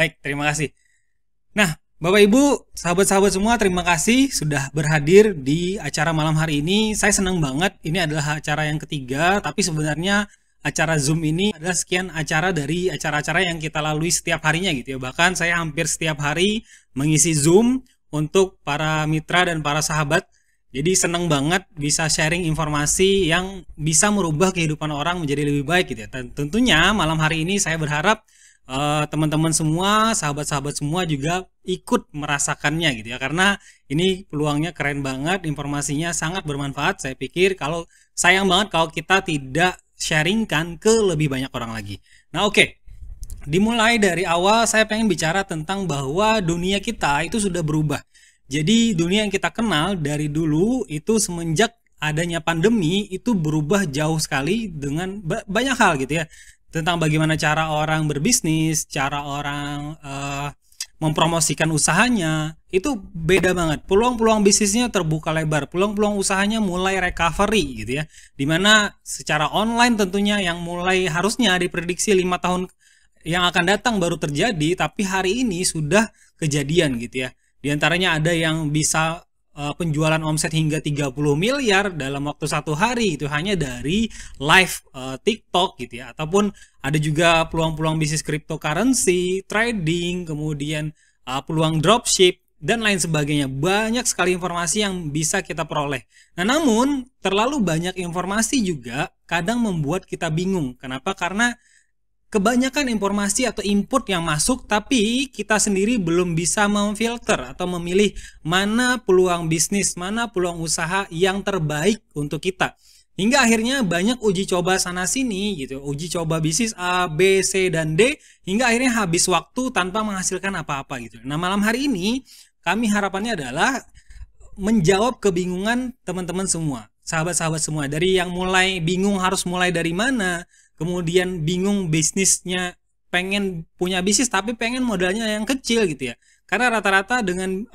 Baik, terima kasih. Nah, Bapak Ibu, sahabat-sahabat semua, terima kasih sudah berhadir di acara malam hari ini. Saya senang banget, ini adalah acara yang ketiga, tapi sebenarnya acara Zoom ini adalah sekian acara dari acara-acara yang kita lalui setiap harinya gitu ya. Bahkan saya hampir setiap hari mengisi Zoom untuk para mitra dan para sahabat. Jadi senang banget bisa sharing informasi yang bisa merubah kehidupan orang menjadi lebih baik gitu ya. Dan tentunya malam hari ini saya berharap teman-teman semua, sahabat-sahabat semua juga ikut merasakannya gitu ya. Karena ini peluangnya keren banget, informasinya sangat bermanfaat. Saya pikir kalau sayang banget kalau kita tidak sharingkan ke lebih banyak orang lagi. Nah, oke. Dimulai dari awal saya pengen bicara tentang bahwa dunia kita itu sudah berubah. Jadi dunia yang kita kenal dari dulu itu semenjak adanya pandemi itu berubah jauh sekali dengan banyak hal gitu ya. Tentang bagaimana cara orang berbisnis, cara orang mempromosikan usahanya, itu beda banget. Peluang-peluang bisnisnya terbuka lebar, peluang-peluang usahanya mulai recovery gitu ya. Dimana secara online tentunya yang mulai harusnya diprediksi 5 tahun yang akan datang baru terjadi, tapi hari ini sudah kejadian gitu ya. Di antaranya ada yang bisa penjualan omset hingga 30 miliar dalam waktu satu hari itu hanya dari live TikTok gitu ya. Ataupun ada juga peluang-peluang bisnis cryptocurrency, trading, kemudian peluang dropship dan lain sebagainya. Banyak sekali informasi yang bisa kita peroleh. Nah, namun terlalu banyak informasi juga kadang membuat kita bingung. Kenapa? Karena kebanyakan informasi atau input yang masuk, tapi kita sendiri belum bisa memfilter atau memilih mana peluang bisnis, mana peluang usaha yang terbaik untuk kita. Hingga akhirnya banyak uji coba sana sini gitu, uji coba bisnis A, B, C, dan D, hingga akhirnya habis waktu tanpa menghasilkan apa-apa gitu. Nah, malam hari ini kami harapannya adalah menjawab kebingungan teman-teman semua, sahabat-sahabat semua, dari yang mulai bingung harus mulai dari mana, kemudian bingung bisnisnya, pengen punya bisnis tapi pengen modalnya yang kecil gitu ya. Karena rata-rata dengan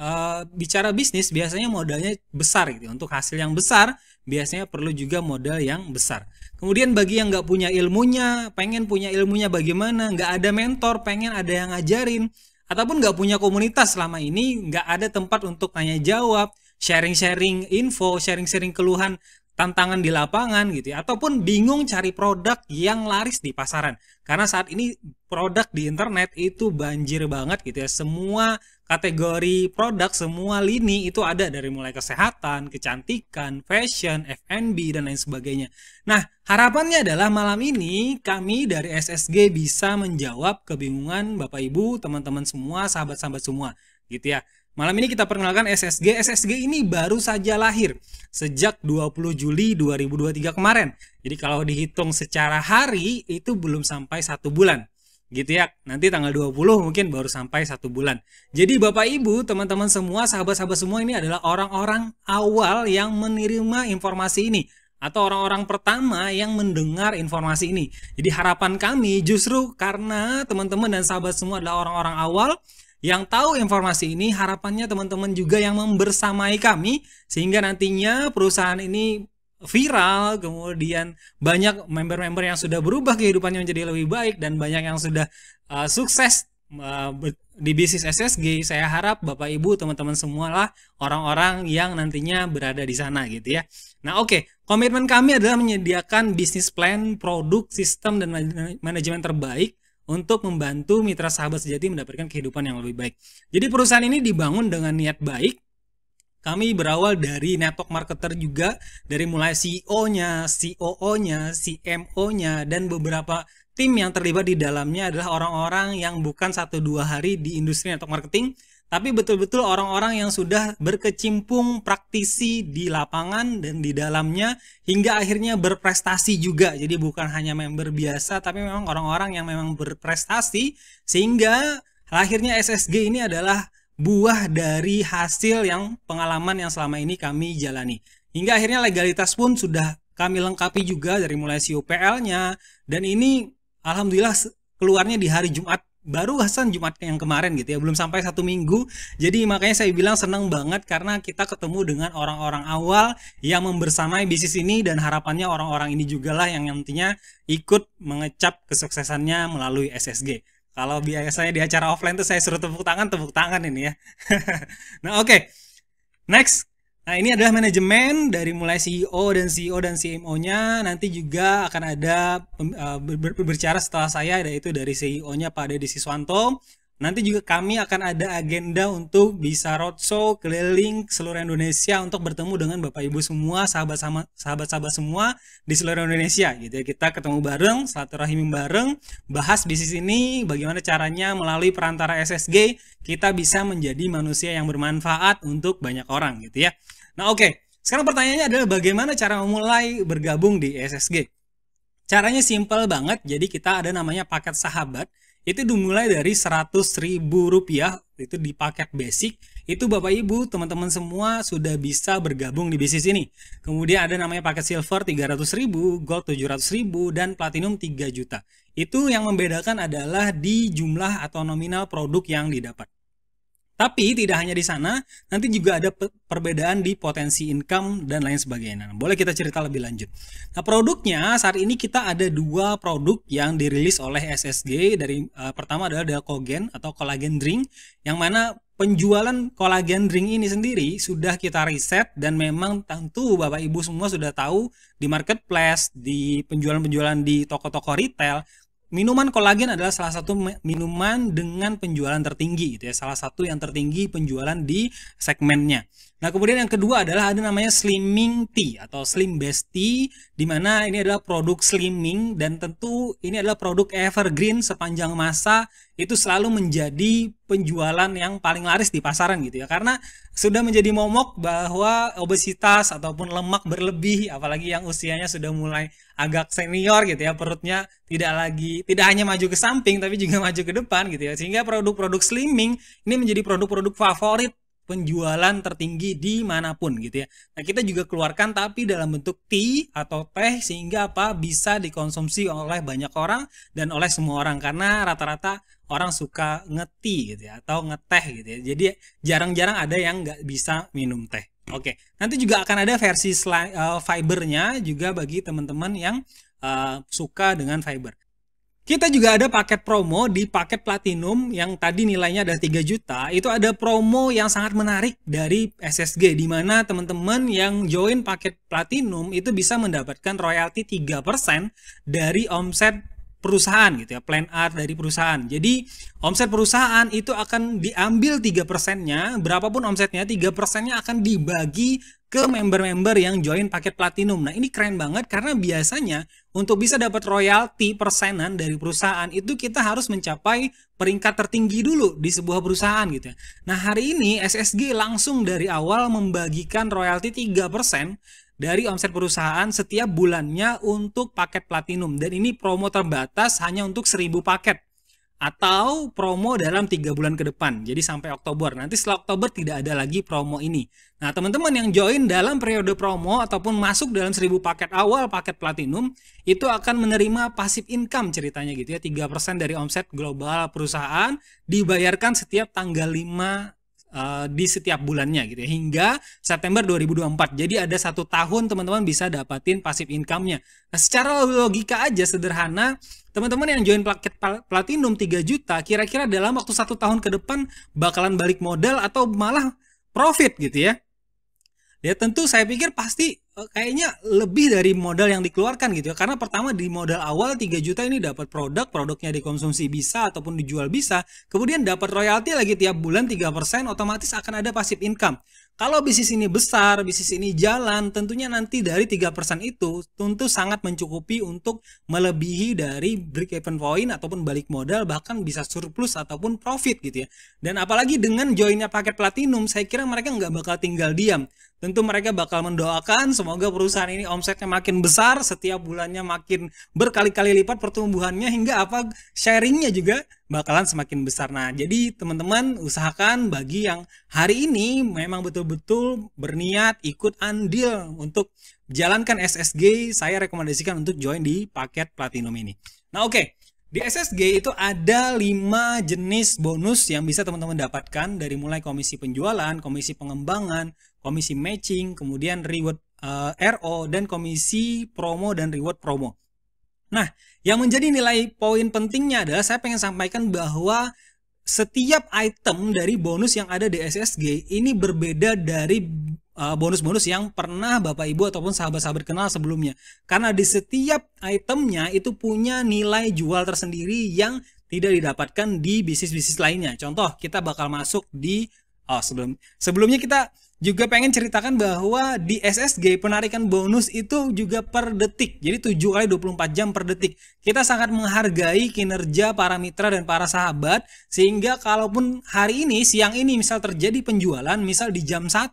bicara bisnis biasanya modalnya besar gitu. Untuk hasil yang besar biasanya perlu juga modal yang besar. Kemudian bagi yang nggak punya ilmunya, pengen punya ilmunya bagaimana, nggak ada mentor, pengen ada yang ngajarin, ataupun nggak punya komunitas selama ini, nggak ada tempat untuk tanya jawab, sharing-sharing info, sharing-sharing keluhan, tantangan di lapangan gitu ya, ataupun bingung cari produk yang laris di pasaran. Karena saat ini produk di internet itu banjir banget gitu ya. Semua kategori produk, semua lini itu ada, dari mulai kesehatan, kecantikan, fashion, F&B dan lain sebagainya. Nah, harapannya adalah malam ini kami dari SSG bisa menjawab kebingungan Bapak Ibu, teman-teman semua, sahabat-sahabat semua gitu ya. Malam ini kita perkenalkan SSG. SSG ini baru saja lahir sejak 20 Juli 2023 kemarin. Jadi kalau dihitung secara hari itu belum sampai 1 bulan. Gitu ya. Nanti tanggal 20 mungkin baru sampai 1 bulan. Jadi Bapak Ibu, teman-teman semua, sahabat-sahabat semua, ini adalah orang-orang awal yang menerima informasi ini, atau orang-orang pertama yang mendengar informasi ini. Jadi harapan kami justru karena teman-teman dan sahabat semua adalah orang-orang awal yang tahu informasi ini, harapannya teman-teman juga yang membersamai kami sehingga nantinya perusahaan ini viral, kemudian banyak member-member yang sudah berubah kehidupannya menjadi lebih baik, dan banyak yang sudah sukses di bisnis SSG. Saya harap Bapak Ibu, teman-teman semua lah orang-orang yang nantinya berada di sana gitu ya. Nah, oke. Komitmen kami adalah menyediakan bisnis plan, produk, sistem, dan manajemen terbaik untuk membantu mitra sahabat sejati mendapatkan kehidupan yang lebih baik. Jadi perusahaan ini dibangun dengan niat baik. Kami berawal dari network marketer juga, dari mulai CEO-nya, COO-nya, CMO-nya, dan beberapa tim yang terlibat di dalamnya adalah orang-orang yang bukan 1-2 hari di industri network marketing, tapi betul-betul orang-orang yang sudah berkecimpung, praktisi di lapangan dan di dalamnya, hingga akhirnya berprestasi juga. Jadi bukan hanya member biasa, tapi memang orang-orang yang memang berprestasi, sehingga akhirnya SSG ini adalah buah dari hasil yang pengalaman yang selama ini kami jalani. Hingga akhirnya legalitas pun sudah kami lengkapi juga, dari mulai COPL-nya, dan ini alhamdulillah keluarnya di hari Jumat, baru Hasan Jumat yang kemarin gitu ya, belum sampai 1 minggu. Jadi makanya saya bilang senang banget karena kita ketemu dengan orang-orang awal yang membersamai bisnis ini, dan harapannya orang-orang ini juga lah yang nantinya ikut mengecap kesuksesannya melalui SSG. Kalau biasanya di acara offline tuh saya suruh tepuk tangan ini ya. Nah, oke. Next. Nah, ini adalah manajemen dari mulai CEO dan CMO-nya. Nanti juga akan ada berbicara setelah saya, yaitu dari CEO-nya Pak Deddy Siswanto. Nanti juga kami akan ada agenda untuk bisa roadshow keliling seluruh Indonesia untuk bertemu dengan Bapak Ibu semua, sahabat-sahabat semua di seluruh Indonesia gitu ya. Kita ketemu bareng, silaturahim bareng, bahas bisnis ini, bagaimana caranya melalui perantara SSG kita bisa menjadi manusia yang bermanfaat untuk banyak orang gitu ya. Nah, oke. Sekarang pertanyaannya adalah bagaimana cara memulai bergabung di SSG? Caranya simple banget. Jadi kita ada namanya paket sahabat. Itu dimulai dari Rp100.000 itu di paket basic. Itu Bapak Ibu, teman-teman semua sudah bisa bergabung di bisnis ini. Kemudian ada namanya paket silver 300.000, gold 700.000, dan platinum 3 juta. Itu yang membedakan adalah di jumlah atau nominal produk yang didapat. Tapi tidak hanya di sana, nanti juga ada perbedaan di potensi income dan lain sebagainya. Nah, boleh kita cerita lebih lanjut. Nah, produknya saat ini kita ada 2 produk yang dirilis oleh SSG. Pertama adalah Delcogen atau collagen drink, yang mana penjualan collagen drink ini sendiri sudah kita riset dan memang tentu Bapak Ibu semua sudah tahu di marketplace, di penjualan-penjualan di toko-toko retail. Minuman kolagen adalah salah satu minuman dengan penjualan tertinggi gitu ya, salah satu yang tertinggi penjualan di segmennya. Nah, kemudian yang kedua adalah ada namanya slimming tea atau slim best tea, di mana ini adalah produk slimming dan tentu ini adalah produk evergreen sepanjang masa, itu selalu menjadi penjualan yang paling laris di pasaran gitu ya, karena sudah menjadi momok bahwa obesitas ataupun lemak berlebih, apalagi yang usianya sudah mulai agak senior gitu ya, perutnya tidak hanya maju ke samping tapi juga maju ke depan gitu ya, sehingga produk-produk slimming ini menjadi produk-produk favorit penjualan tertinggi dimanapun gitu ya. Nah, kita juga keluarkan tapi dalam bentuk tea atau teh, sehingga bisa dikonsumsi oleh banyak orang dan oleh semua orang, karena rata-rata orang suka nge-tea gitu ya atau ngeteh gitu ya. Jadi jarang-jarang ada yang nggak bisa minum teh. Oke, nanti juga akan ada versi fibernya juga bagi teman-teman yang suka dengan fiber. Kita juga ada paket promo di paket platinum yang tadi nilainya ada 3 juta. Itu ada promo yang sangat menarik dari SSG, di mana teman-teman yang join paket platinum itu bisa mendapatkan royalti 3% dari omset perusahaan gitu ya, plan A dari perusahaan. Jadi omset perusahaan itu akan diambil 3%-nya, berapapun omsetnya 3%-nya akan dibagi ke member-member yang join paket platinum. Nah, ini keren banget karena biasanya untuk bisa dapat royalti persenan dari perusahaan itu kita harus mencapai peringkat tertinggi dulu di sebuah perusahaan gitu ya. Nah, hari ini SSG langsung dari awal membagikan royalti 3% dari omset perusahaan setiap bulannya untuk paket platinum, dan ini promo terbatas hanya untuk 1000 paket atau promo dalam 3 bulan ke depan, jadi sampai Oktober. Nanti setelah Oktober tidak ada lagi promo ini. Nah, teman-teman yang join dalam periode promo ataupun masuk dalam 1000 paket awal paket platinum itu akan menerima passive income ceritanya gitu ya, 3% dari omset global perusahaan dibayarkan setiap tanggal 5 di setiap bulannya gitu ya, hingga September 2024. Jadi ada 1 tahun teman-teman bisa dapatin passive income-nya. Nah, secara logika aja sederhana, teman-teman yang join paket platinum 3 juta kira-kira dalam waktu 1 tahun ke depan bakalan balik modal atau malah profit gitu ya. Ya tentu saya pikir pasti kayaknya lebih dari modal yang dikeluarkan gitu ya. Karena pertama di modal awal 3 juta ini dapat produknya dikonsumsi bisa ataupun dijual bisa. Kemudian dapat royalti lagi tiap bulan 3%, otomatis akan ada passive income. Kalau bisnis ini besar, bisnis ini jalan, tentunya nanti dari 3% itu tentu sangat mencukupi untuk melebihi dari break even point ataupun balik modal, bahkan bisa surplus ataupun profit gitu ya. Dan apalagi dengan joinnya paket platinum, saya kira mereka nggak bakal tinggal diam. Tentu mereka bakal mendoakan semoga perusahaan ini omsetnya makin besar, setiap bulannya makin berkali-kali lipat pertumbuhannya, hingga sharingnya juga bakalan semakin besar. Nah, jadi teman-teman usahakan bagi yang hari ini memang betul-betul berniat ikut andil untuk jalankan SSG, saya rekomendasikan untuk join di paket platinum ini. Nah, oke. Di SSG itu ada 5 jenis bonus yang bisa teman-teman dapatkan, dari mulai komisi penjualan, komisi pengembangan, komisi matching, kemudian reward RO, dan komisi promo dan reward promo. Nah, yang menjadi nilai poin pentingnya adalah saya pengen sampaikan bahwa setiap item dari bonus yang ada di SSG ini berbeda dari bonus-bonus yang pernah Bapak Ibu ataupun sahabat-sahabat kenal sebelumnya. Karena di setiap itemnya itu punya nilai jual tersendiri yang tidak didapatkan di bisnis-bisnis lainnya. Contoh, kita bakal masuk di sebelumnya kita juga pengen ceritakan bahwa di SSG penarikan bonus itu juga per detik. Jadi 7 kali 24 jam per detik. Kita sangat menghargai kinerja para mitra dan para sahabat, sehingga kalaupun hari ini, siang ini misal terjadi penjualan, misal di jam 1,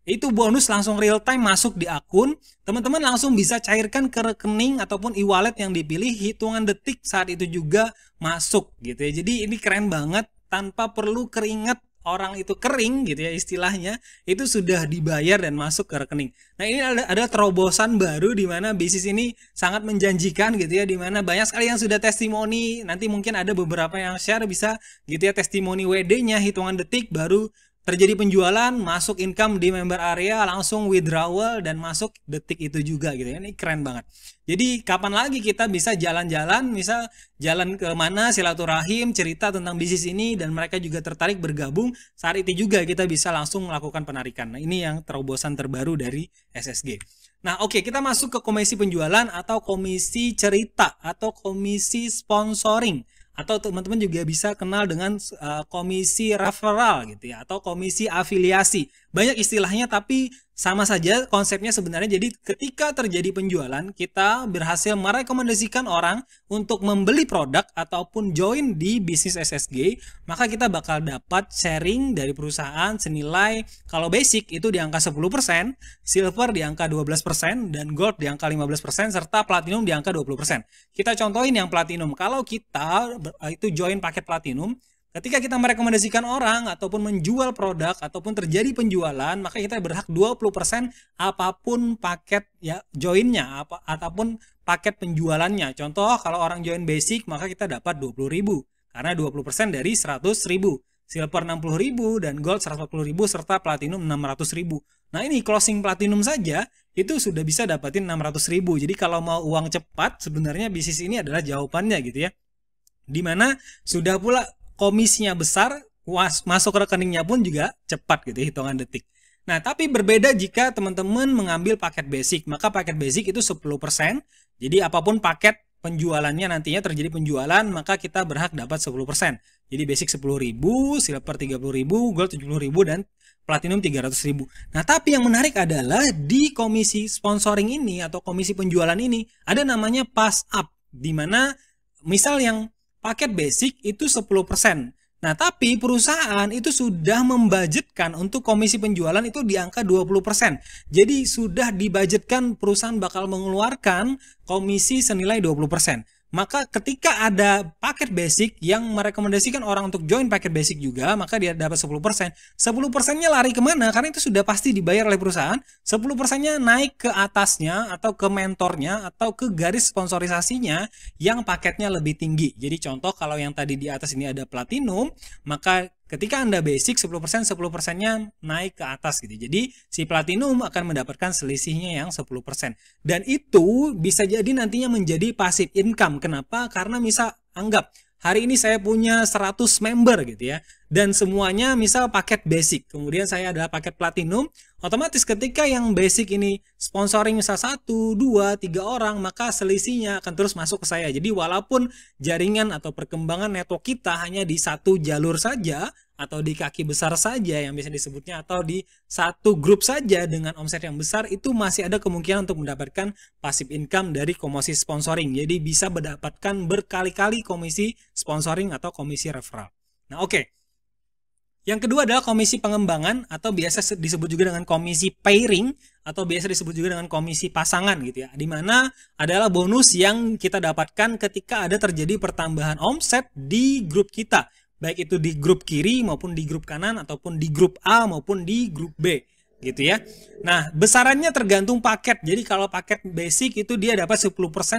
itu bonus langsung real time masuk di akun, teman-teman langsung bisa cairkan ke rekening ataupun e-wallet yang dipilih, hitungan detik saat itu juga masuk gitu ya. Jadi ini keren banget, tanpa perlu keringat orang itu kering gitu ya istilahnya, itu sudah dibayar dan masuk ke rekening. Nah, ini ada terobosan baru di mana bisnis ini sangat menjanjikan gitu ya, di mana banyak sekali yang sudah testimoni. Nanti mungkin ada beberapa yang share bisa gitu ya, testimoni WD-nya hitungan detik baru terjadi penjualan, masuk income di member area, langsung withdrawal dan masuk detik itu juga gitu ya. Ini keren banget. Jadi kapan lagi kita bisa jalan-jalan, misal jalan ke mana silaturahim, cerita tentang bisnis ini dan mereka juga tertarik bergabung, saat itu juga kita bisa langsung melakukan penarikan. Nah, ini yang terobosan terbaru dari SSG. Nah, oke, kita masuk ke komisi penjualan atau komisi cerita atau komisi sponsoring. Atau teman-teman juga bisa kenal dengan komisi referral gitu ya, atau komisi afiliasi. Banyak istilahnya tapi sama saja konsepnya sebenarnya. Jadi ketika terjadi penjualan, kita berhasil merekomendasikan orang untuk membeli produk ataupun join di bisnis SSG, maka kita bakal dapat sharing dari perusahaan senilai, kalau basic itu di angka 10%, silver di angka 12%, dan gold di angka 15%, serta platinum di angka 20%. Kita contohin yang platinum. Kalau kita itu join paket platinum, ketika kita merekomendasikan orang ataupun menjual produk ataupun terjadi penjualan, maka kita berhak 20% apapun paket ya joinnya ataupun paket penjualannya. Contoh, kalau orang join basic maka kita dapat 20.000 karena 20% dari 100.000. Silver 60.000 dan gold 140.000 serta platinum 600.000. Nah, ini closing platinum saja itu sudah bisa dapatin 600.000. Jadi kalau mau uang cepat, sebenarnya bisnis ini adalah jawabannya gitu ya. Dimana sudah pula komisinya besar, masuk ke rekeningnya pun juga cepat gitu, hitungan detik. Nah, tapi berbeda jika teman-teman mengambil paket basic. Maka paket basic itu 10%. Jadi apapun paket penjualannya nantinya terjadi penjualan, maka kita berhak dapat 10%. Jadi basic 10.000, silver 30.000, gold 70.000 dan platinum 300.000. Nah, tapi yang menarik adalah di komisi sponsoring ini atau komisi penjualan ini ada namanya pass up, di mana misal yang paket basic itu 10%. Nah, tapi perusahaan itu sudah membudgetkan untuk komisi penjualan itu di angka 20%. Jadi sudah dibudgetkan, perusahaan bakal mengeluarkan komisi senilai 20%. Maka ketika ada paket basic yang merekomendasikan orang untuk join paket basic juga, maka dia dapat 10%. 10%-nya lari kemana? Karena itu sudah pasti dibayar oleh perusahaan. 10%-nya naik ke atasnya atau ke mentornya atau ke garis sponsorisasinya yang paketnya lebih tinggi. Jadi contoh, kalau yang tadi di atas ini ada platinum, maka ketika Anda basic 10%, 10%-nya naik ke atas gitu. Jadi si platinum akan mendapatkan selisihnya yang 10%. Dan itu bisa jadi nantinya menjadi passive income. Kenapa? Karena misal anggap hari ini saya punya 100 member gitu ya, dan semuanya misal paket basic, kemudian saya ada paket platinum, otomatis ketika yang basic ini sponsoring misal 1, 2, 3 orang, maka selisihnya akan terus masuk ke saya. Jadi walaupun jaringan atau perkembangan network kita hanya di satu jalur saja, atau di kaki besar saja yang bisa disebutnya, atau di satu grup saja dengan omset yang besar, itu masih ada kemungkinan untuk mendapatkan passive income dari komisi sponsoring. Jadi bisa mendapatkan berkali-kali komisi sponsoring atau komisi referral. Nah, oke. Yang kedua adalah komisi pengembangan atau biasa disebut juga dengan komisi pairing atau biasa disebut juga dengan komisi pasangan gitu ya. Dimana adalah bonus yang kita dapatkan ketika ada terjadi pertambahan omset di grup kita. Baik itu di grup kiri maupun di grup kanan ataupun di grup A maupun di grup B gitu ya. Nah, besarannya tergantung paket. Jadi kalau paket basic itu dia dapat 10%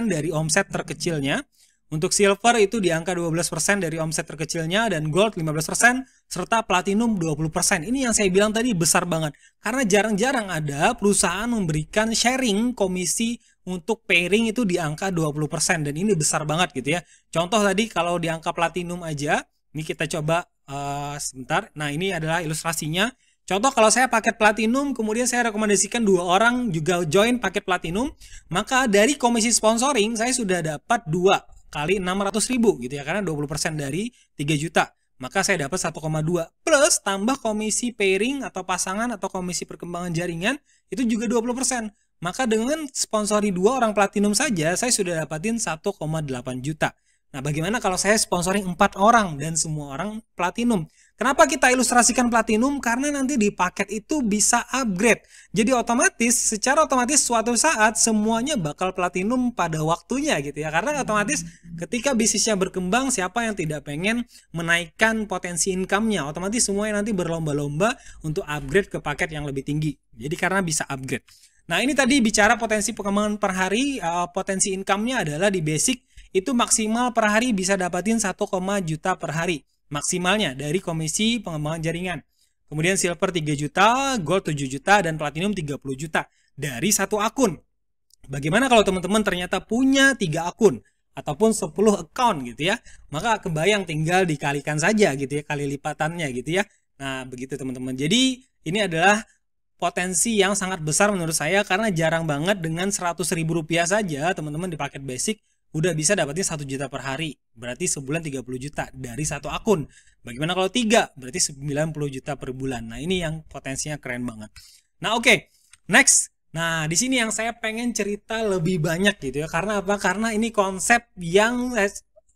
dari omset terkecilnya. Untuk silver itu di angka 12% dari omset terkecilnya, dan gold 15%, serta platinum 20%. Ini yang saya bilang tadi besar banget. Karena jarang-jarang ada perusahaan memberikan sharing komisi untuk pairing itu di angka 20% dan ini besar banget gitu ya. Contoh tadi kalau di angka platinum aja, ini kita coba sebentar. Nah, ini adalah ilustrasinya. Contoh kalau saya paket platinum, kemudian saya rekomendasikan 2 orang juga join paket platinum, maka dari komisi sponsoring saya sudah dapat 2 kali 600.000 gitu ya, karena 20% dari 3 juta. Maka saya dapat 1,2 plus tambah komisi pairing atau pasangan atau komisi perkembangan jaringan itu juga 20%. Maka dengan sponsori 2 orang platinum saja saya sudah dapatin 1,8 juta. Nah, bagaimana kalau saya sponsoring 4 orang dan semua orang platinum? Kenapa kita ilustrasikan platinum? Karena nanti di paket itu bisa upgrade. Jadi secara otomatis suatu saat semuanya bakal platinum pada waktunya gitu ya. Karena otomatis ketika bisnisnya berkembang, siapa yang tidak pengen menaikkan potensi income-nya? Otomatis semuanya nanti berlomba-lomba untuk upgrade ke paket yang lebih tinggi. Jadi karena bisa upgrade. Nah, ini tadi bicara potensi pengembangan per hari, potensi income-nya adalah di basic itu maksimal per hari bisa dapatin 1, juta per hari maksimalnya dari komisi pengembangan jaringan. Kemudian silver 3 juta, gold 7 juta, dan platinum 30 juta dari satu akun. Bagaimana kalau teman-teman ternyata punya 3 akun ataupun 10 account gitu ya? Maka kebayang tinggal dikalikan saja gitu ya, kali lipatannya gitu ya. Nah, begitu teman-teman. Jadi ini adalah potensi yang sangat besar menurut saya karena jarang banget dengan 100.000 rupiah saja teman-teman di paket basic udah bisa dapetin 1 juta per hari. Berarti sebulan 30 juta dari satu akun. Bagaimana kalau 3? Berarti 90 juta per bulan. Nah, ini yang potensinya keren banget. Nah, oke. Next. Nah, di sini yang saya pengen cerita lebih banyak gitu ya. Karena apa? Karena ini konsep yang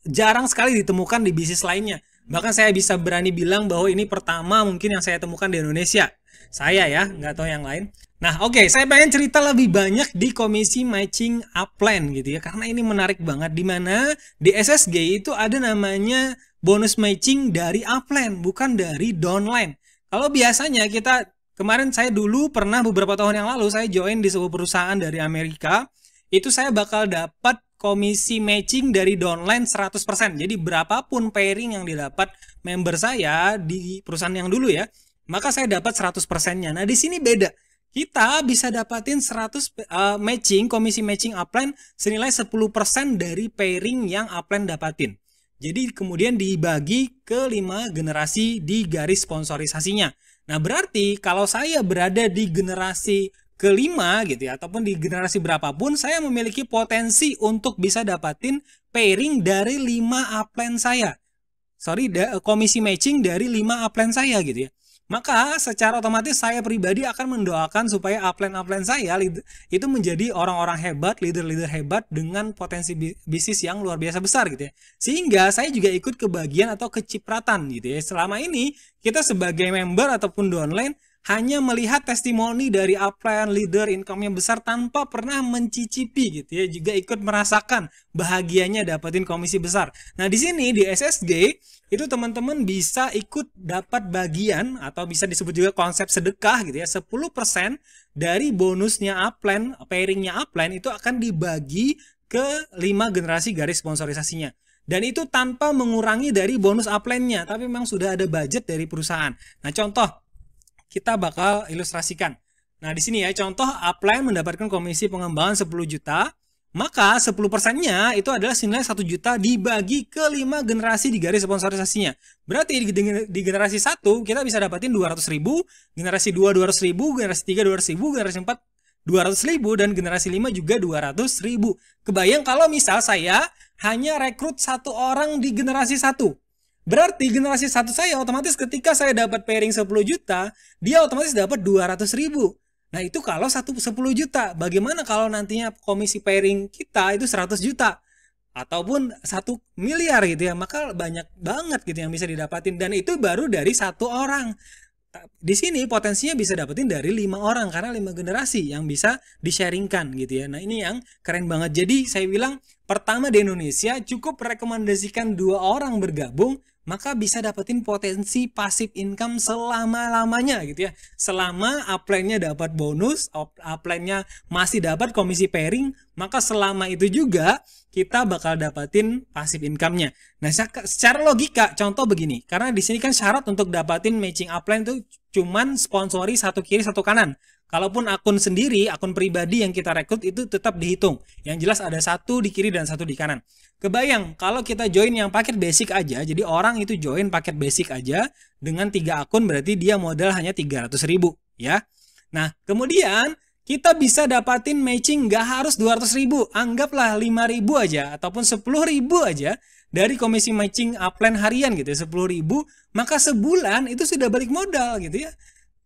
jarang sekali ditemukan di bisnis lainnya. Bahkan saya bisa berani bilang bahwa ini pertama mungkin yang saya temukan di Indonesia. Saya ya, nggak tahu yang lain. Nah, oke, saya pengen cerita lebih banyak di komisi matching upline gitu ya, karena ini menarik banget, di mana di SSG itu ada namanya bonus matching dari upline, bukan dari downline. Kalau biasanya kemarin saya dulu pernah beberapa tahun yang lalu saya join di sebuah perusahaan dari Amerika, itu saya bakal dapat komisi matching dari downline 100%. Jadi berapapun pairing yang didapat member saya di perusahaan yang dulu ya, maka saya dapat 100%-nya. Nah, di sini beda. Kita bisa dapatin 100 komisi matching upline senilai 10% dari pairing yang upline dapatin. Jadi kemudian dibagi ke 5 generasi di garis sponsorisasinya. Nah, berarti kalau saya berada di generasi kelima gitu ya, ataupun di generasi berapapun, saya memiliki potensi untuk bisa dapatin pairing dari 5 upline saya. Komisi matching dari 5 upline saya gitu ya. Maka secara otomatis saya pribadi akan mendoakan supaya upline-upline saya itu menjadi orang-orang hebat, leader-leader hebat dengan potensi bisnis yang luar biasa besar gitu ya. Sehingga saya juga ikut kebagian atau kecipratan gitu ya. Selama ini kita sebagai member ataupun downline hanya melihat testimoni dari upline leader income-nya besar tanpa pernah mencicipi gitu ya, juga ikut merasakan bahagianya dapetin komisi besar. Nah, di sini di SSG itu teman-teman bisa ikut dapat bagian atau bisa disebut juga konsep sedekah gitu ya, 10% dari bonusnya upline, pairingnya upline itu akan dibagi ke 5 generasi garis sponsorisasinya. Dan itu tanpa mengurangi dari bonus upline-nya, tapi memang sudah ada budget dari perusahaan. Nah, contoh kita bakal ilustrasikan. Nah, di sini ya, contoh upline mendapatkan komisi pengembangan 10 juta, maka 10%-nya itu adalah senilai 1 juta dibagi ke 5 generasi di garis sponsorisasinya. Berarti di generasi 1 kita bisa dapatin 200.000, generasi 2 200.000, generasi 3 200.000, generasi 4 200.000, dan generasi 5 juga 200.000. Kebayang kalau misal saya hanya rekrut 1 orang di generasi 1. Berarti generasi 1 saya otomatis ketika saya dapat pairing 10 juta, dia otomatis dapat 200.000. Nah, itu kalau 10 juta. Bagaimana kalau nantinya komisi pairing kita itu 100 juta? Ataupun 1 miliar gitu ya. Maka banyak banget gitu yang bisa didapatin. Dan itu baru dari 1 orang. Di sini potensinya bisa dapetin dari 5 orang. Karena 5 generasi yang bisa di-sharingkan gitu ya. Nah, ini yang keren banget. Jadi saya bilang pertama di Indonesia cukup rekomendasikan 2 orang bergabung, maka bisa dapetin potensi passive income selama-lamanya gitu ya. Selama upline-nya dapat bonus, upline-nya masih dapat komisi pairing, maka selama itu juga kita bakal dapatin passive income-nya. Nah, secara logika contoh begini, karena di sini kan syarat untuk dapatin matching upline itu cuman sponsori 1 kiri 1 kanan. Kalaupun akun sendiri, akun pribadi yang kita rekrut itu tetap dihitung. Yang jelas ada satu di kiri dan satu di kanan. Kebayang kalau kita join yang paket basic aja, jadi orang itu join paket basic aja dengan 3 akun berarti dia modal hanya 300.000 ya. Nah, kemudian kita bisa dapatin matching nggak harus 200.000, anggaplah 5.000 aja ataupun 10.000 aja dari komisi matching upline harian gitu ya, 10.000, maka sebulan itu sudah balik modal gitu ya,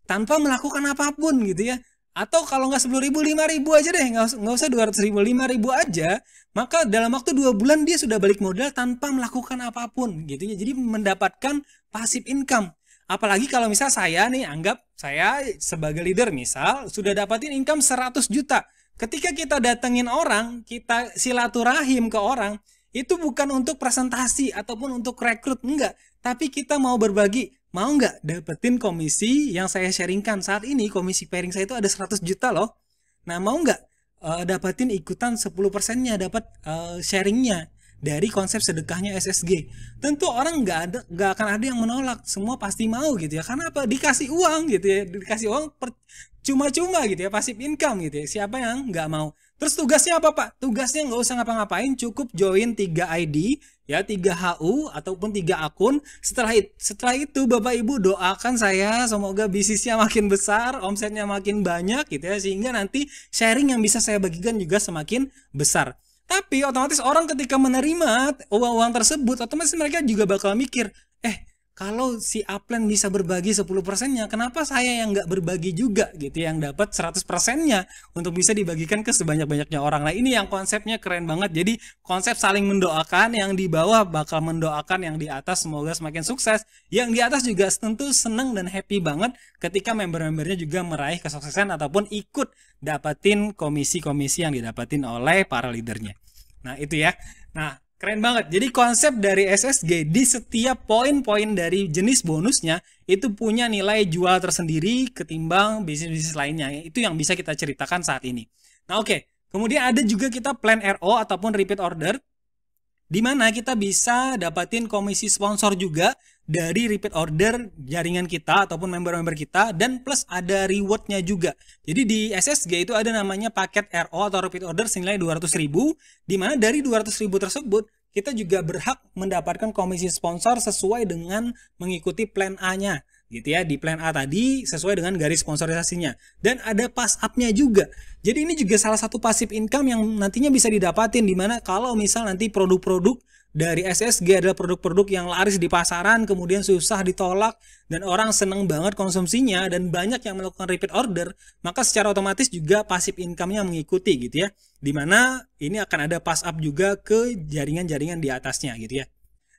tanpa melakukan apapun gitu ya. Atau kalau nggak 10.000, 5.000 aja deh, nggak usah 200.000, 5.000 aja, maka dalam waktu 2 bulan dia sudah balik modal tanpa melakukan apapun gitu ya. Jadi mendapatkan passive income. Apalagi kalau misal saya nih, anggap saya sebagai leader misal sudah dapatin income 100 juta. Ketika kita datengin orang, kita silaturahim ke orang, itu bukan untuk presentasi ataupun untuk rekrut, enggak. Tapi kita mau berbagi, mau nggak dapetin komisi yang saya sharingkan saat ini, komisi pairing saya itu ada 100 juta loh. Nah, mau nggak dapetin ikutan 10%-nya, dapat sharingnya dari konsep sedekahnya SSG. Tentu orang nggak akan ada yang menolak, semua pasti mau gitu ya. Karena apa? Dikasih uang gitu ya, dikasih uang cuma-cuma gitu ya, passive income gitu ya. Siapa yang nggak mau? Terus tugasnya apa Pak? Tugasnya nggak usah ngapa-ngapain, cukup join 3 ID ya, 3 HU ataupun 3 akun. Setelah itu Bapak Ibu doakan saya semoga bisnisnya makin besar, omsetnya makin banyak gitu ya, sehingga nanti sharing yang bisa saya bagikan juga semakin besar. Tapi otomatis orang ketika menerima uang-uang tersebut, otomatis mereka juga bakal mikir, kalau si upline bisa berbagi 10%-nya, kenapa saya yang nggak berbagi juga gitu, yang dapat 100%-nya untuk bisa dibagikan ke sebanyak-banyaknya orang. Nah, ini yang konsepnya keren banget. Jadi konsep saling mendoakan, yang di bawah bakal mendoakan yang di atas semoga semakin sukses. Yang di atas juga tentu seneng dan happy banget ketika member-membernya juga meraih kesuksesan ataupun ikut dapatin komisi-komisi yang didapatin oleh para leadernya. Nah, itu ya. Nah, keren banget. Jadi konsep dari SSG di setiap poin-poin dari jenis bonusnya itu punya nilai jual tersendiri ketimbang bisnis-bisnis lainnya. Itu yang bisa kita ceritakan saat ini. Nah, oke. Kemudian ada juga kita plan RO ataupun repeat order, di mana kita bisa dapatin komisi sponsor juga dari repeat order jaringan kita ataupun member-member kita, dan plus ada rewardnya juga. Jadi di SSG itu ada namanya paket RO atau repeat order senilai 200.000, di mana dari 200.000 tersebut kita juga berhak mendapatkan komisi sponsor sesuai dengan mengikuti plan A-nya gitu ya. Di plan A tadi sesuai dengan garis sponsorisasinya, dan ada pass up-nya juga. Jadi ini juga salah satu passive income yang nantinya bisa didapatin, dimana kalau misal nanti produk-produk dari SSG adalah produk-produk yang laris di pasaran, kemudian susah ditolak dan orang seneng banget konsumsinya dan banyak yang melakukan repeat order, maka secara otomatis juga passive income-nya mengikuti gitu ya. Dimana ini akan ada pass up juga ke jaringan-jaringan di atasnya gitu ya.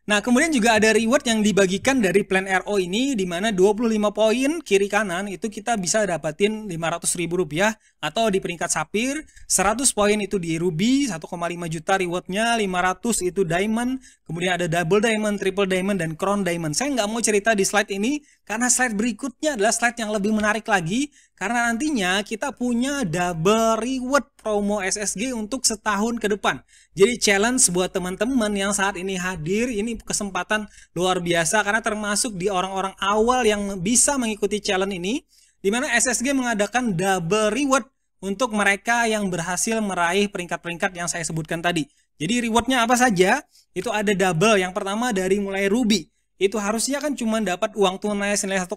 Nah, kemudian juga ada reward yang dibagikan dari plan RO ini, di mana 25 poin kiri kanan itu kita bisa dapatin Rp500.000, atau di peringkat Sapphire, 100 poin itu di Ruby, 1,5 juta rewardnya, 500 itu Diamond, kemudian ada Double Diamond, Triple Diamond, dan Crown Diamond. Saya nggak mau cerita di slide ini, karena slide berikutnya adalah slide yang lebih menarik lagi, karena nantinya kita punya double reward promo SSG untuk setahun ke depan. Jadi challenge buat teman-teman yang saat ini hadir, ini kesempatan luar biasa karena termasuk di orang-orang awal yang bisa mengikuti challenge ini, di mana SSG mengadakan double reward untuk mereka yang berhasil meraih peringkat-peringkat yang saya sebutkan tadi. Jadi rewardnya apa saja? Itu ada double. Yang pertama dari mulai Ruby. Itu harusnya kan cuma dapat uang tunai senilai 1,5,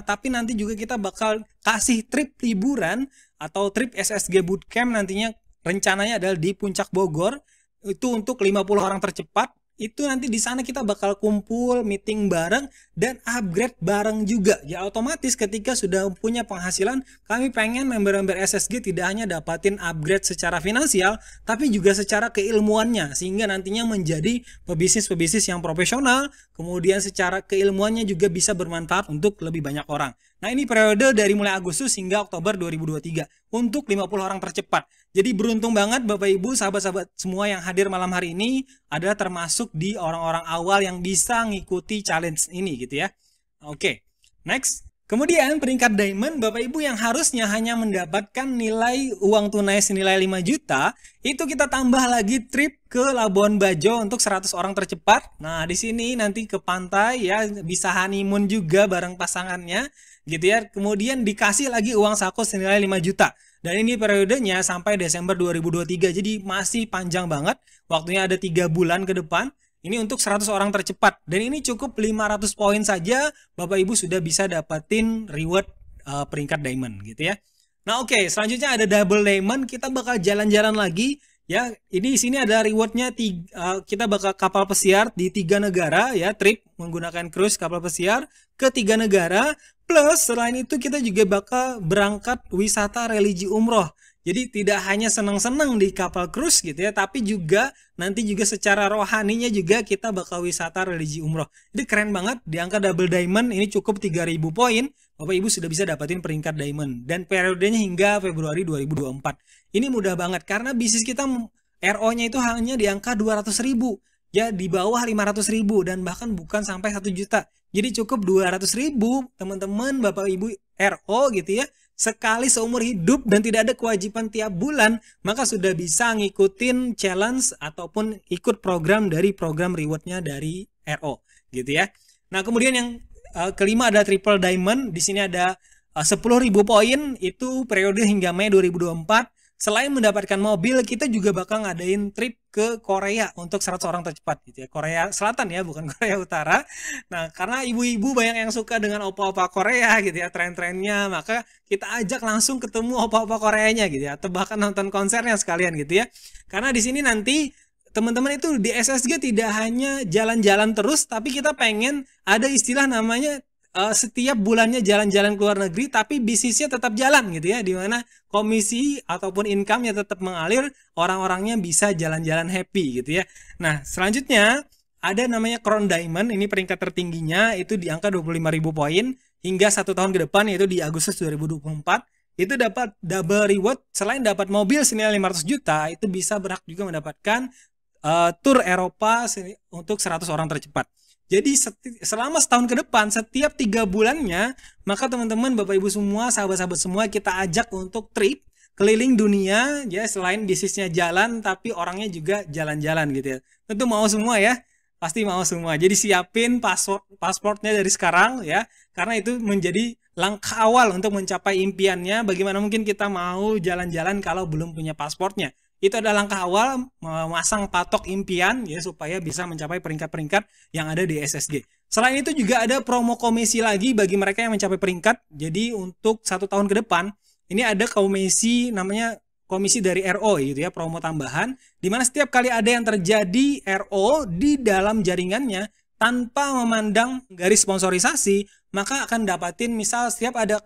tapi nanti juga kita bakal kasih trip liburan atau trip SSG Bootcamp, nantinya rencananya adalah di Puncak Bogor, itu untuk 50 orang tercepat. Itu nanti di sana kita bakal kumpul, meeting bareng, dan upgrade bareng juga. Ya otomatis ketika sudah punya penghasilan, kami pengen member-member SSG tidak hanya dapatin upgrade secara finansial, tapi juga secara keilmuannya, sehingga nantinya menjadi pebisnis-pebisnis yang profesional, kemudian secara keilmuannya juga bisa bermanfaat untuk lebih banyak orang. Nah, ini periode dari mulai Agustus hingga Oktober 2023 untuk 50 orang tercepat. Jadi beruntung banget Bapak Ibu, sahabat-sahabat semua yang hadir malam hari ini adalah termasuk di orang-orang awal yang bisa ngikuti challenge ini gitu ya. Oke, next. Kemudian peringkat diamond, Bapak Ibu yang harusnya hanya mendapatkan nilai uang tunai senilai 5 juta, itu kita tambah lagi trip ke Labuan Bajo untuk 100 orang tercepat. Nah, di sini nanti ke pantai ya, bisa honeymoon juga bareng pasangannya gitu ya. Kemudian dikasih lagi uang saku senilai 5 juta. Dan ini periodenya sampai Desember 2023. Jadi masih panjang banget. Waktunya ada 3 bulan ke depan. Ini untuk 100 orang tercepat. Dan ini cukup 500 poin saja Bapak Ibu sudah bisa dapatin reward peringkat diamond gitu ya. Nah, oke, selanjutnya ada double diamond, kita bakal jalan-jalan lagi ya. Ini di sini ada rewardnya, kita bakal kapal pesiar di 3 negara ya, trip menggunakan cruise kapal pesiar ke 3 negara. Plus selain itu kita juga bakal berangkat wisata religi umroh. Jadi tidak hanya senang-senang di kapal cruise gitu ya, tapi juga nanti juga secara rohaninya juga kita bakal wisata religi umroh. Jadi keren banget, di angka double diamond ini cukup 3.000 poin, Bapak Ibu sudah bisa dapatin peringkat diamond. Dan periodenya hingga Februari 2024. Ini mudah banget karena bisnis kita RO-nya itu hanya di angka 200.000. Ya di bawah 500.000 dan bahkan bukan sampai 1 juta. Jadi cukup 200.000 teman-teman Bapak Ibu RO gitu ya. Sekali seumur hidup dan tidak ada kewajiban tiap bulan, maka sudah bisa ngikutin challenge ataupun ikut program dari program rewardnya dari RO gitu ya. Nah, kemudian yang kelima ada triple diamond. Di sini ada 10.000 poin, itu periode hingga Mei 2024. Selain mendapatkan mobil, kita juga bakal ngadain trip ke Korea untuk 100 orang tercepat gitu ya. Korea Selatan ya, bukan Korea Utara. Nah, karena ibu-ibu banyak yang suka dengan opa-opa Korea gitu ya, tren-trennya, maka kita ajak langsung ketemu opa-opa Koreanya gitu ya, atau bahkan nonton konsernya sekalian gitu ya. Karena di sini nanti teman-teman itu di SSG tidak hanya jalan-jalan terus, tapi kita pengen ada istilah namanya setiap bulannya jalan-jalan ke luar negeri, tapi bisnisnya tetap jalan gitu ya, dimana komisi ataupun income-nya tetap mengalir, orang-orangnya bisa jalan-jalan happy gitu ya. Nah, selanjutnya ada namanya Crown Diamond, ini peringkat tertingginya itu di angka 25.000 poin hingga 1 tahun ke depan, yaitu di Agustus 2024. Itu dapat double reward, selain dapat mobil senilai 500 juta, itu bisa berhak juga mendapatkan tour Eropa untuk 100 orang tercepat. Jadi selama setahun ke depan, setiap 3 bulannya, maka teman-teman, Bapak Ibu semua, sahabat-sahabat semua, kita ajak untuk trip keliling dunia ya. Selain bisnisnya jalan, tapi orangnya juga jalan-jalan gitu ya. Tentu mau semua ya, pasti mau semua. Jadi siapin pasportnya dari sekarang ya, karena itu menjadi langkah awal untuk mencapai impiannya. Bagaimana mungkin kita mau jalan-jalan kalau belum punya pasportnya? Itu adalah langkah awal memasang patok impian ya, supaya bisa mencapai peringkat-peringkat yang ada di SSG. Selain itu juga ada promo komisi lagi bagi mereka yang mencapai peringkat. Jadi untuk 1 tahun ke depan ini ada komisi, namanya komisi dari RO gitu ya, promo tambahan, dimana setiap kali ada yang terjadi RO di dalam jaringannya tanpa memandang garis sponsorisasi, maka akan dapatin, misal setiap ada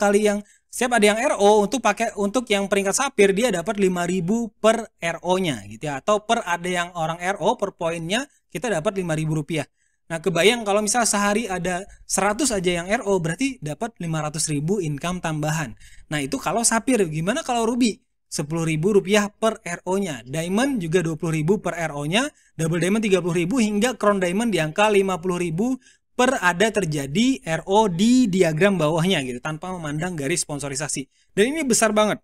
yang RO untuk yang peringkat sapir, dia dapat 5.000 per RO-nya gitu ya, atau per ada yang orang RO per poinnya kita dapat 5.000 rupiah. Nah, kebayang kalau misal sehari ada 100 aja yang RO, berarti dapat 500.000 income tambahan. Nah, itu kalau sapir. Gimana kalau ruby? 10.000 rupiah per RO-nya. Diamond juga 20.000 per RO-nya. Double diamond 30.000 hingga crown diamond di angka 50.000 per ada terjadi RO di diagram bawahnya gitu, tanpa memandang garis sponsorisasi. Dan ini besar banget.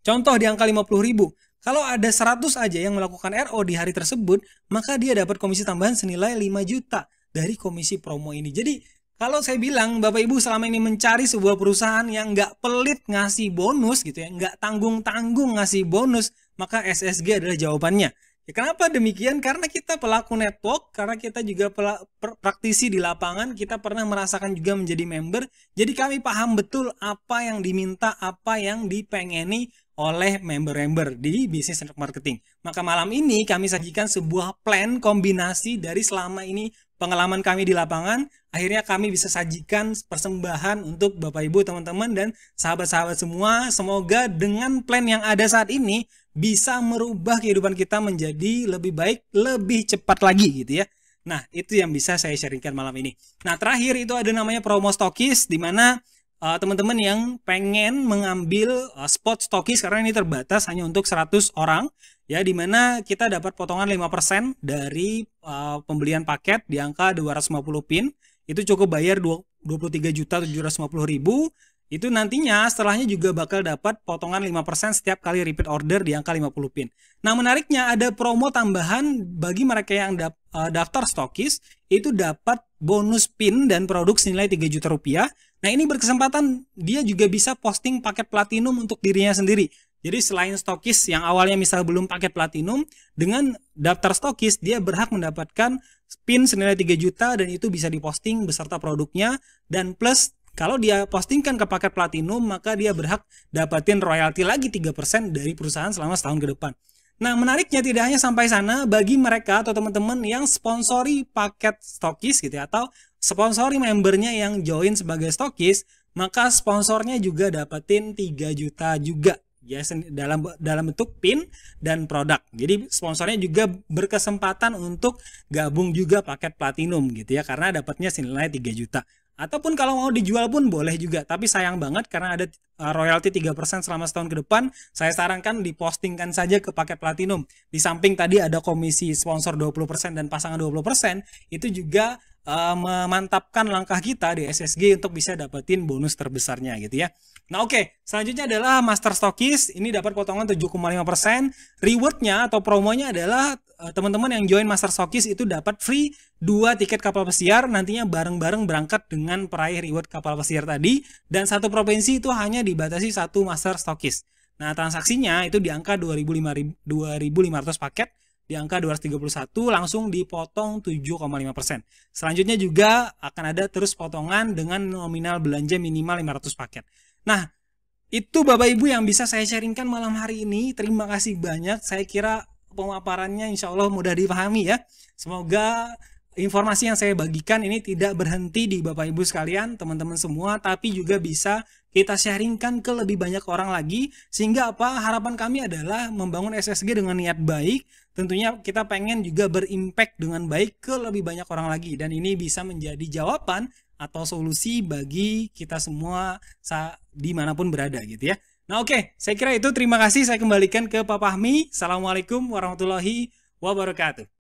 Contoh di angka 50.000. Kalau ada 100 aja yang melakukan RO di hari tersebut, maka dia dapat komisi tambahan senilai 5 juta dari komisi promo ini. Jadi kalau saya bilang Bapak Ibu selama ini mencari sebuah perusahaan yang nggak pelit ngasih bonus gitu ya, nggak tanggung-tanggung ngasih bonus, maka SSG adalah jawabannya. Ya, kenapa demikian? Karena kita pelaku network, karena kita juga praktisi di lapangan, kita pernah merasakan juga menjadi member. Jadi kami paham betul apa yang diminta, apa yang dipengeni oleh member-member di bisnis network marketing. Maka malam ini kami sajikan sebuah plan kombinasi dari selama ini pengalaman kami di lapangan. Akhirnya kami bisa sajikan persembahan untuk Bapak Ibu, teman-teman, dan sahabat-sahabat semua. Semoga dengan plan yang ada saat ini bisa merubah kehidupan kita menjadi lebih baik, lebih cepat lagi gitu ya. Nah, itu yang bisa saya sharingkan malam ini. Nah, terakhir itu ada namanya promo stokis, di mana teman-teman yang pengen mengambil spot stokis, karena ini terbatas hanya untuk 100 orang ya, dimana kita dapat potongan 5% dari pembelian paket di angka 250 pin. Itu cukup bayar 23.750.000, itu nantinya setelahnya juga bakal dapat potongan 5% setiap kali repeat order di angka 50 pin. Nah, menariknya ada promo tambahan bagi mereka yang daftar stokis, itu dapat bonus pin dan produk senilai 3 juta rupiah. Nah, ini berkesempatan dia juga bisa posting paket platinum untuk dirinya sendiri. Jadi selain stokis yang awalnya misal belum paket platinum, dengan daftar stokis dia berhak mendapatkan pin senilai 3 juta dan itu bisa diposting beserta produknya, dan plus kalau dia postingkan ke paket platinum, maka dia berhak dapatin royalti lagi 3% dari perusahaan selama setahun ke depan. Nah, menariknya tidak hanya sampai sana, bagi mereka atau teman-teman yang sponsori paket stokis gitu ya, atau sponsori membernya yang join sebagai stokis, maka sponsornya juga dapetin 3 juta juga ya, dalam bentuk pin dan produk. Jadi sponsornya juga berkesempatan untuk gabung juga paket platinum gitu ya, karena dapatnya senilai 3 juta. Ataupun kalau mau dijual pun boleh juga, tapi sayang banget karena ada royalti 3% selama setahun ke depan. Saya sarankan dipostingkan saja ke paket platinum. Di samping tadi ada komisi sponsor 20% dan pasangan 20%, itu juga memantapkan langkah kita di SSG untuk bisa dapetin bonus terbesarnya gitu ya. Nah, oke, selanjutnya adalah Master Stokis. Ini dapat potongan 7,5%. Rewardnya atau promonya adalah teman-teman yang join Master Stokis itu dapat free 2 tiket kapal pesiar, nantinya bareng-bareng berangkat dengan peraih reward kapal pesiar tadi, dan satu provinsi itu hanya dibatasi satu Master Stokis. Nah, transaksinya itu di angka 2.500 paket, di angka 231 langsung dipotong 7,5%. Selanjutnya juga akan ada terus potongan dengan nominal belanja minimal 500 paket. Nah, itu Bapak Ibu yang bisa saya sharingkan malam hari ini. Terima kasih banyak. Saya kira pemaparannya insya Allah mudah dipahami ya. Semoga informasi yang saya bagikan ini tidak berhenti di Bapak Ibu sekalian, teman-teman semua, tapi juga bisa kita sharingkan ke lebih banyak orang lagi. Sehingga apa? Harapan kami adalah membangun SSG dengan niat baik. Tentunya kita pengen juga berimpact dengan baik ke lebih banyak orang lagi. Dan ini bisa menjadi jawaban atau solusi bagi kita semua dimanapun berada gitu ya. Nah, oke, saya kira itu. Terima kasih. Saya kembalikan ke Pak Fahmi. Assalamualaikum warahmatullahi wabarakatuh.